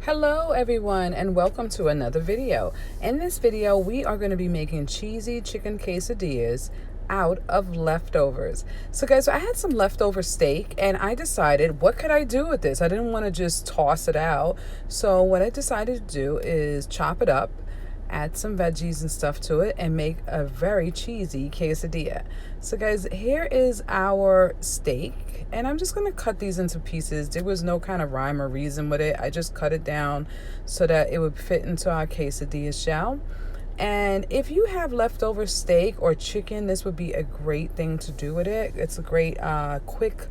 Hello everyone and welcome to another video. In this video we are going to be making cheesy chicken quesadillas out of leftovers. So guys, I had some leftover steak and I decided, what could I do with this? I didn't want to just toss it out. So what I decided to do is chop it up, add some veggies and stuff to it, and make a very cheesy quesadilla. So guys, here is our steak, and I'm just going to cut these into pieces. There was no kind of rhyme or reason with it. I just cut it down so that it would fit into our quesadilla shell. And if you have leftover steak or chicken, this would be a great thing to do with it. It's a great quick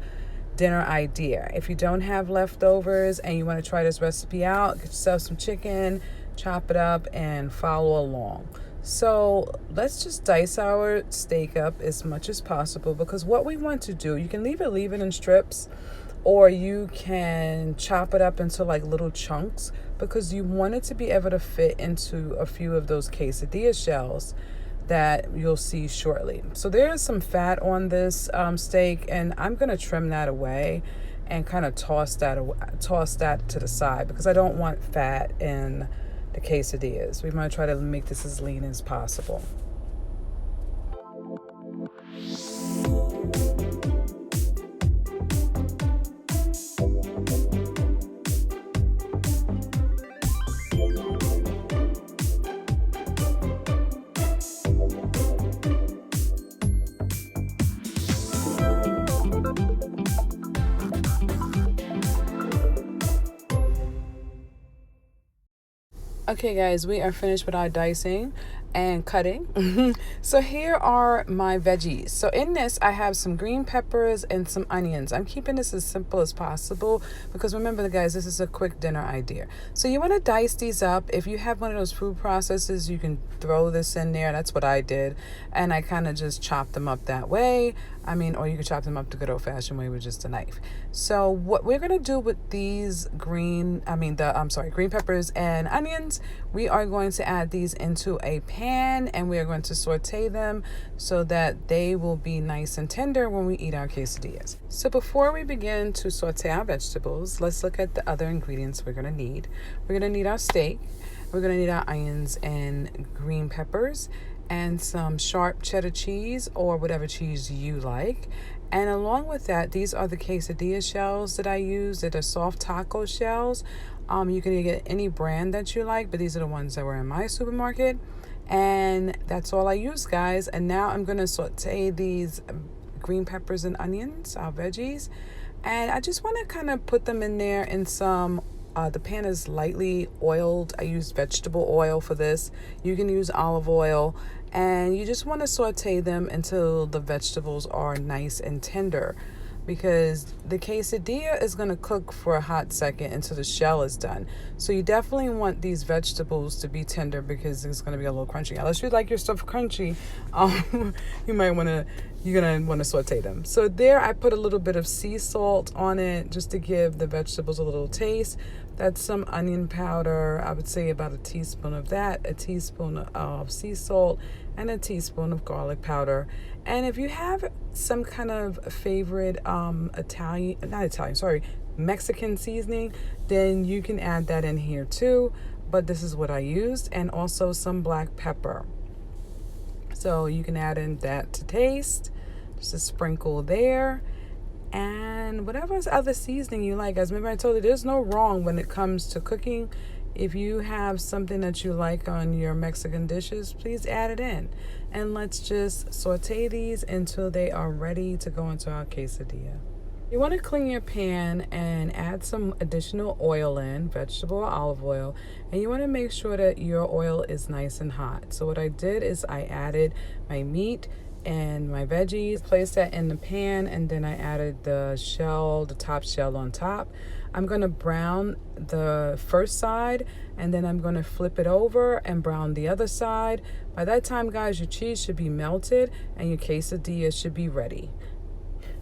dinner idea. If you don't have leftovers and you want to try this recipe out, get yourself some chicken, chop it up, and follow along. So let's just dice our steak up as much as possible, because what we want to do, you can leave it in strips, or you can chop it up into like little chunks, because you want it to be able to fit into a few of those quesadilla shells that you'll see shortly. So there is some fat on this steak, and I'm going to trim that away and kind of toss that to the side, because I don't want fat in the quesadillas. We want to try to make this as lean as possible. Okay guys, we are finished with our dicing and cutting. So here are my veggies. So in this I have some green peppers and some onions. I'm keeping this as simple as possible because remember guys, this is a quick dinner idea. So you want to dice these up. If you have one of those food processors, you can throw this in there. That's what I did, and I kind of just chopped them up that way. Or you could chop them up the good old-fashioned way with just a knife. So what we're gonna do with these green peppers and onions, we are going to add these into a pan, and we are going to saute them so that they will be nice and tender when we eat our quesadillas. So before we begin to saute our vegetables, let's look at the other ingredients we're gonna need. We're gonna need our steak, we're gonna need our onions and green peppers, and some sharp cheddar cheese or whatever cheese you like. And along with that, these are the quesadilla shells that I use. They're soft taco shells. You can get any brand that you like, but these are the ones that were in my supermarket. And that's all I use, guys. And now I'm gonna saute these green peppers and onions, our veggies. And I just wanna kind of put them in there in some the pan is lightly oiled. I use vegetable oil for this. You can use olive oil, and you just want to saute them until the vegetables are nice and tender, because the quesadilla is going to cook for a hot second until the shell is done. So you definitely want these vegetables to be tender, because it's going to be a little crunchy. Unless you like your stuff crunchy, you're gonna want to saute them. So there I put a little bit of sea salt on it just to give the vegetables a little taste. That's some onion powder. I would say about a teaspoon of that, a teaspoon of sea salt, and a teaspoon of garlic powder. And if you have some kind of favorite Mexican seasoning, then you can add that in here too. But this is what I used, and also some black pepper. So you can add in that to taste, just a sprinkle there, and whatever other seasoning you like. Guys, remember I told you there's no wrong when it comes to cooking. If you have something that you like on your Mexican dishes, please add it in. And let's just saute these until they are ready to go into our quesadilla. You want to clean your pan and add some additional oil in, vegetable or olive oil, and you want to make sure that your oil is nice and hot. So what I did is I added my meat and my veggies, placed that in the pan, and then I added the top shell on top. I'm going to brown the first side, and then I'm going to flip it over and brown the other side. By that time, guys, your cheese should be melted and your quesadilla should be ready.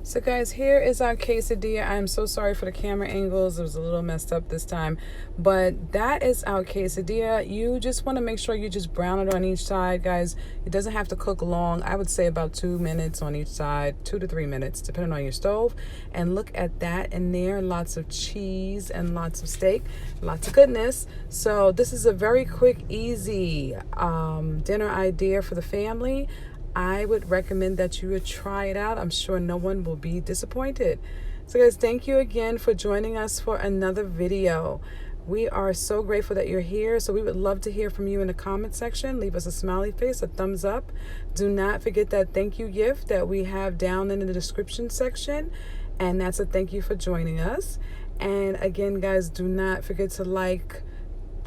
So guys, here is our quesadilla. I'm so sorry for the camera angles. It was a little messed up this time. But that is our quesadilla. You just want to make sure you just brown it on each side, guys. It doesn't have to cook long. I would say about 2 minutes on each side, 2 to 3 minutes, depending on your stove. And look at that in there. Lots of cheese and lots of steak. Lots of goodness. So this is a very quick, easy dinner idea for the family. I would recommend that you would try it out. I'm sure no one will be disappointed. So guys, thank you again for joining us for another video. We are so grateful that you're here. So we would love to hear from you in the comment section. Leave us a smiley face, a thumbs up. Do not forget that thank you gift that we have down in the description section. And that's a thank you for joining us. And again, guys, do not forget to like,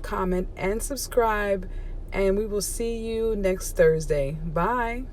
comment, and subscribe. And we will see you next Thursday. Bye.